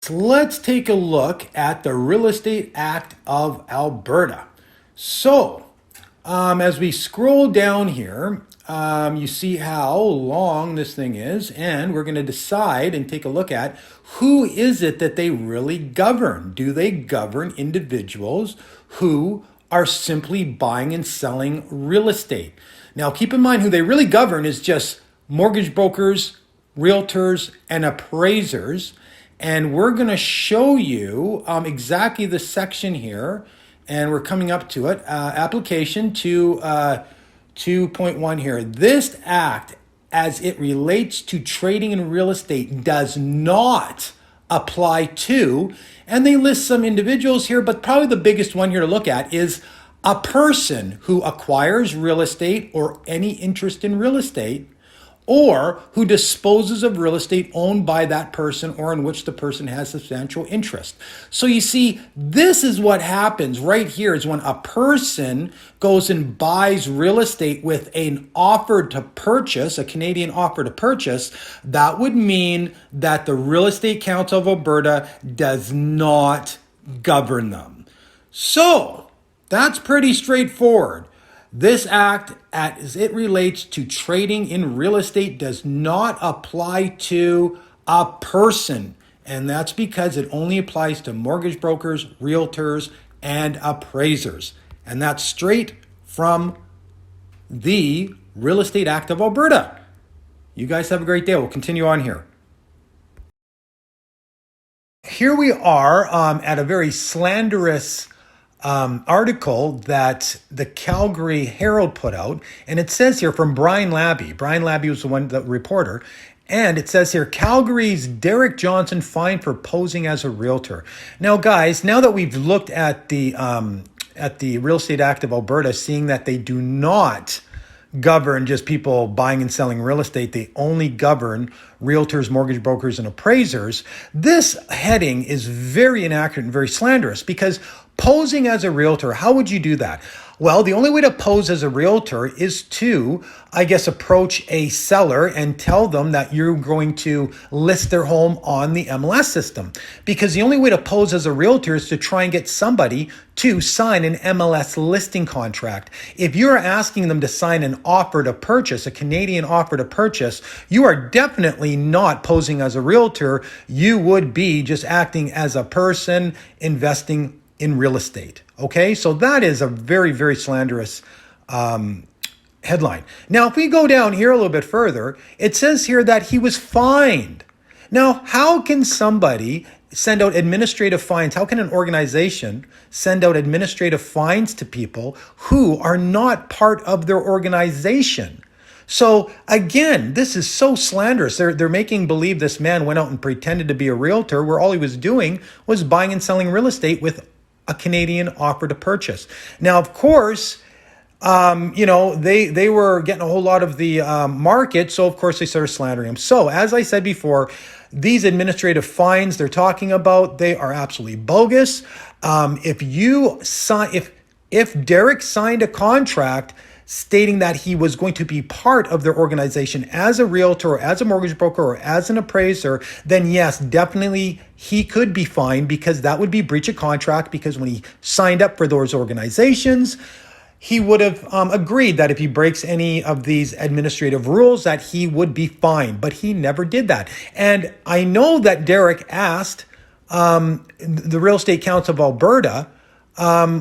Let's take a look at the Real Estate Act of Alberta. So, as we scroll down here, you see how long this thing is, and we're going to decide and take a look at who is it that they really govern. Do they govern individuals who are simply buying and selling real estate? Now, keep in mind who they really govern is just mortgage brokers, realtors, and appraisers. And we're going to show you exactly the section here, and we're coming up to it. Application to 2.1 here. This act, as it relates to trading in real estate, does not apply to, and they list some individuals here, but probably the biggest one here to look at is a person who acquires real estate or any interest in real estate, or who disposes of real estate owned by that person or in which the person has substantial interest. So you see, this is what happens right here is when a person goes and buys real estate with an offer to purchase, a Canadian offer to purchase, that would mean that the Real Estate Council of Alberta does not govern them. So that's pretty straightforward. This act, as it relates to trading in real estate, does not apply to a person. And that's because it only applies to mortgage brokers, realtors, and appraisers. And that's straight from the Real Estate Act of Alberta. You guys have a great day. We'll continue on here. Here we are at a very slanderous article that the Calgary Herald put out. And it says here from Brian Labby. Brian Labby was the reporter. And it says here, Calgary's Derek Johnson fined for posing as a realtor. Now, guys, now that we've looked at the Real Estate Act of Alberta, seeing that they do not govern just people buying and selling real estate, they only govern realtors, mortgage brokers, and appraisers. This heading is very inaccurate and very slanderous because posing as a realtor, how would you do that? Well, the only way to pose as a realtor is to, I guess, approach a seller and tell them that you're going to list their home on the MLS system. Because the only way to pose as a realtor is to try and get somebody to sign an MLS listing contract. If you're asking them to sign an offer to purchase, a Canadian offer to purchase, you are definitely not posing as a realtor. You would be just acting as a person investing in real estate. Okay, so that is a very, very slanderous headline. Now, if we go down here a little bit further, it says here that he was fined. Now, how can somebody send out administrative fines? How can an organization send out administrative fines to people who are not part of their organization? So again, this is so slanderous. They're making believe this man went out and pretended to be a realtor where all he was doing was buying and selling real estate with a Canadian offer to purchase. Now, of course, they were getting a whole lot of the market, so of course they started slandering him. So as I said before, these administrative fines they're talking about, they are absolutely bogus. If Derek signed a contract stating that he was going to be part of their organization as a realtor or as a mortgage broker or as an appraiser, then yes, definitely he could be fined because that would be breach of contract, because when he signed up for those organizations, he would have agreed that if he breaks any of these administrative rules that he would be fined, but he never did that. And I know that Derek asked the Real Estate Council of Alberta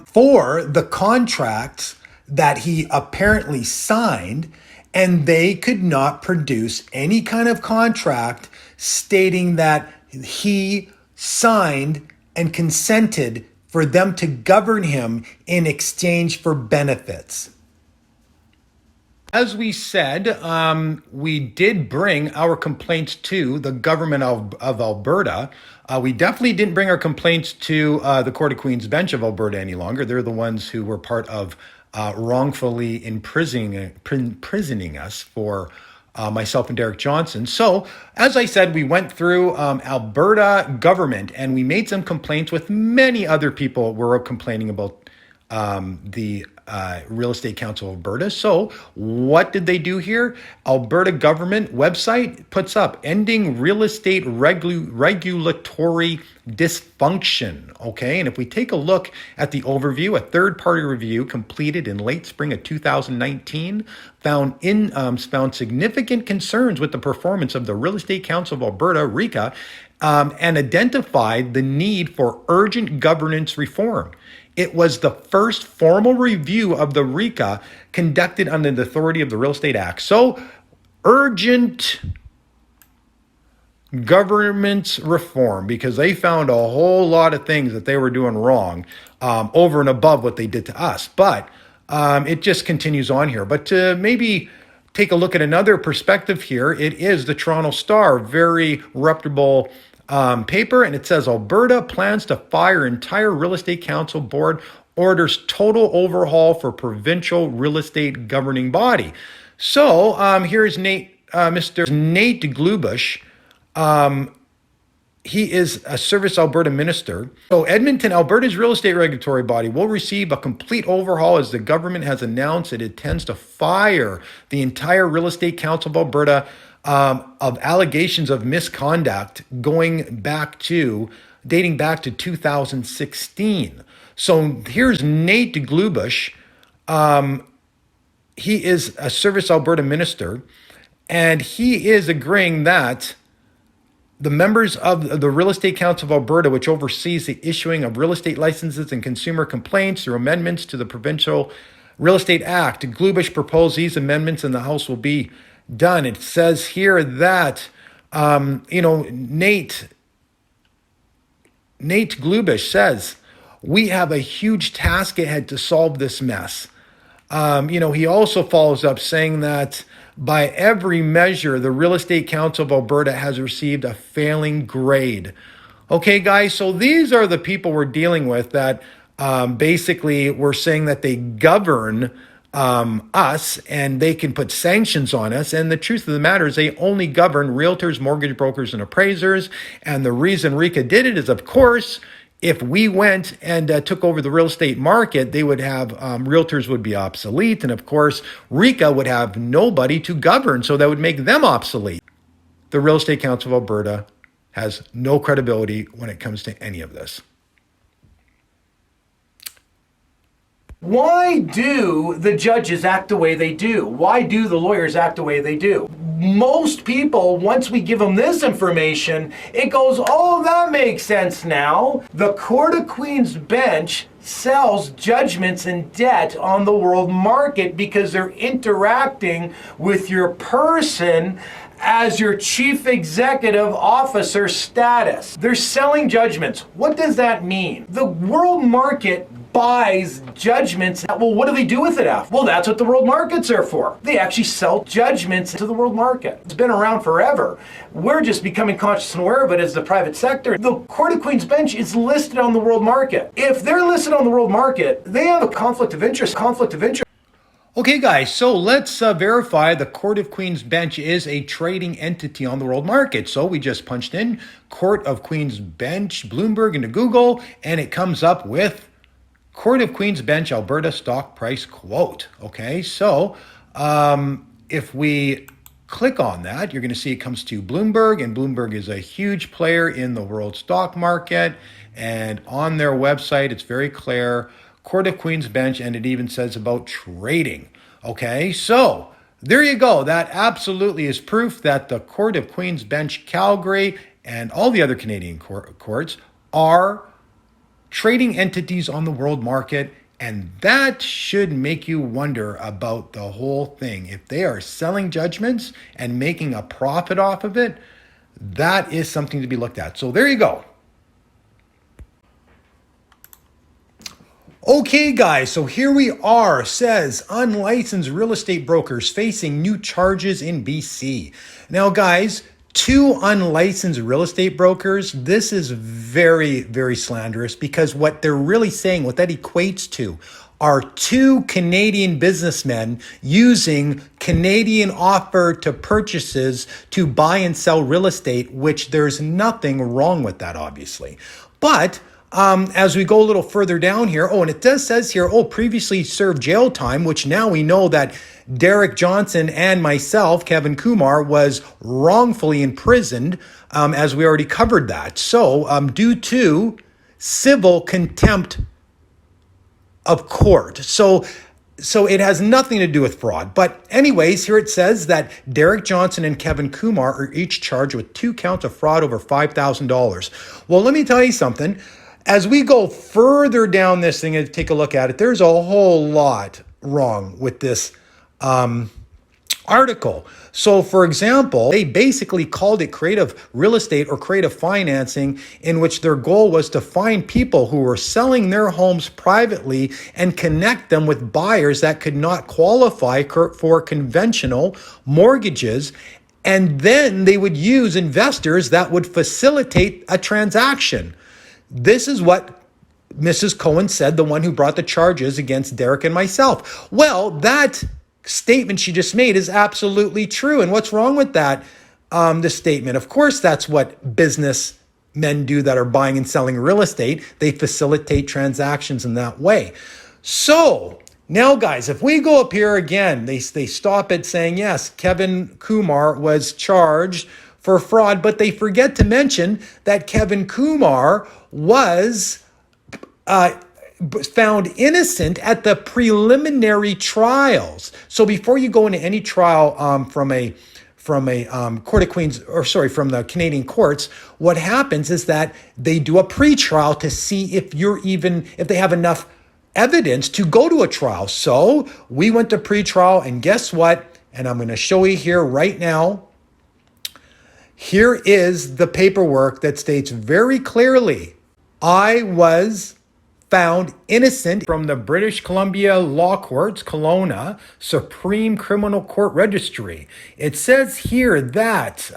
for the contracts that he apparently signed, and they could not produce any kind of contract stating that he signed and consented for them to govern him in exchange for benefits. As we said, we did bring our complaints to the government of Alberta. We definitely didn't bring our complaints to the Court of Queen's Bench of Alberta any longer. They're the ones who were part of wrongfully imprisoning us for myself and Derek Johnson. So, as I said, we went through Alberta government and we made some complaints with many other people who were complaining about the Real Estate Council of Alberta. So what did they do here? Alberta government website puts up ending real estate regulatory dysfunction. Okay, and if we take a look at the overview, a third-party review completed in late spring of 2019 found significant concerns with the performance of the Real Estate Council of Alberta, RECA, and identified the need for urgent governance reform. It was the first formal review of the RECA conducted under the authority of the Real Estate Act. So, urgent government reform, because they found a whole lot of things that they were doing wrong over and above what they did to us. But it just continues on here. But to maybe take a look at another perspective here, it is the Toronto Star, very reputable paper, and it says Alberta plans to fire entire Real Estate Council board, orders total overhaul for provincial real estate governing body. So here's Mr. Nate Glubush. He is a Service Alberta minister. So Edmonton, Alberta's real estate regulatory body, will receive a complete overhaul as the government has announced it intends to fire the entire Real Estate Council of Alberta of allegations of misconduct dating back to 2016. So here's Nate Glubush. He is a Service Alberta minister, and he is agreeing that the members of the Real Estate Council of Alberta, which oversees the issuing of real estate licenses and consumer complaints through amendments to the Provincial Real Estate Act, Glubush proposed these amendments and the House will be done. It says here that, Nate Glubush says, we have a huge task ahead to solve this mess. He also follows up saying that by every measure, the Real Estate Council of Alberta has received a failing grade. Okay, guys, so these are the people we're dealing with that basically we're saying that they govern us and they can put sanctions on us. And the truth of the matter is they only govern realtors, mortgage brokers, and appraisers. And the reason RECA did it is, of course, if we went and took over the real estate market, they would have realtors would be obsolete. And of course, RECA would have nobody to govern. So that would make them obsolete. The Real Estate Council of Alberta has no credibility when it comes to any of this. Why do the judges act the way they do? Why do the lawyers act the way they do? Most people, once we give them this information, it goes, oh, that makes sense now. The Court of Queen's Bench sells judgments and debt on the world market because they're interacting with your person as your chief executive officer status. They're selling judgments. What does that mean? The world market buys judgments. Well, what do they do with it after? Well, that's what the world markets are for. They actually sell judgments to the world market. It's been around forever. We're just becoming conscious and aware of it as the private sector. The Court of Queen's Bench is listed on the world market. If they're listed on the world market, they have a conflict of interest. Okay, guys, so let's verify the Court of Queen's Bench is a trading entity on the world market. So we just punched in Court of Queen's Bench, Bloomberg into Google, and it comes up with Court of Queen's Bench, Alberta stock price quote. Okay, so if we click on that, you're going to see it comes to Bloomberg, and Bloomberg is a huge player in the world stock market. And on their website, it's very clear, Court of Queen's Bench, and it even says about trading. Okay, so there you go. That absolutely is proof that the Court of Queen's Bench, Calgary, and all the other Canadian courts are trading entities on the world market, and that should make you wonder about the whole thing. If they are selling judgments and making a profit off of it, that is something to be looked at. So there you go. Okay, guys, so here we are. Says unlicensed real estate brokers facing new charges in BC. Now, guys, 2 unlicensed real estate brokers, this is very, very slanderous, because what they're really saying, what that equates to, are 2 Canadian businessmen using Canadian offer to purchases to buy and sell real estate, which there's nothing wrong with that, obviously. But as we go a little further down here, and it says here, previously served jail time, which now we know that Derek Johnson and myself, Kevin Kumar, was wrongfully imprisoned, as we already covered that. So, due to civil contempt of court. So it has nothing to do with fraud. But anyways, here it says that Derek Johnson and Kevin Kumar are each charged with 2 counts of fraud over $5,000. Well, let me tell you something. As we go further down this thing and take a look at it, there's a whole lot wrong with this article. So, for example, they basically called it creative real estate or creative financing, in which their goal was to find people who were selling their homes privately and connect them with buyers that could not qualify for conventional mortgages. And then they would use investors that would facilitate a transaction. This is what Mrs. Cohen said, the one who brought the charges against Derek and myself. Well, that statement she just made is absolutely true. And what's wrong with that, the statement? Of course, that's what businessmen do that are buying and selling real estate. They facilitate transactions in that way. So now, guys, if we go up here again, they stop it saying, yes, Kevin Kumar was charged for fraud, but they forget to mention that Kevin Kumar was found innocent at the preliminary trials. So before you go into any trial from a Court of Queens, from the Canadian courts, what happens is that they do a pre-trial to see if they have enough evidence to go to a trial. So we went to pre-trial, and guess what? And I'm going to show you here right now. Here is the paperwork that states very clearly, I was found innocent from the British Columbia Law Courts, Kelowna, Supreme Criminal Court Registry. It says here that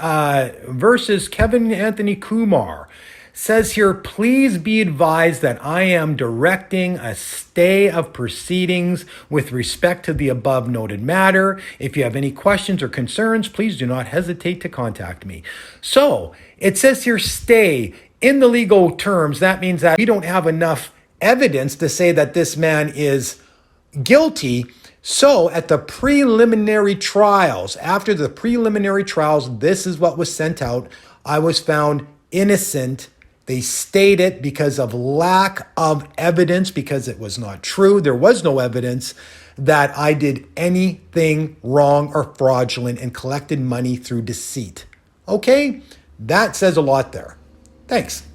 versus Kevin Anthony Kumar, says here, please be advised that I am directing a stay of proceedings with respect to the above noted matter. If you have any questions or concerns, please do not hesitate to contact me. So it says here, stay. In the legal terms, that means that we don't have enough evidence to say that this man is guilty. So at the preliminary trials, after the preliminary trials, this is what was sent out. I was found innocent. They stayed it because of lack of evidence, because it was not true. There was no evidence that I did anything wrong or fraudulent and collected money through deceit. Okay, that says a lot there. Thanks.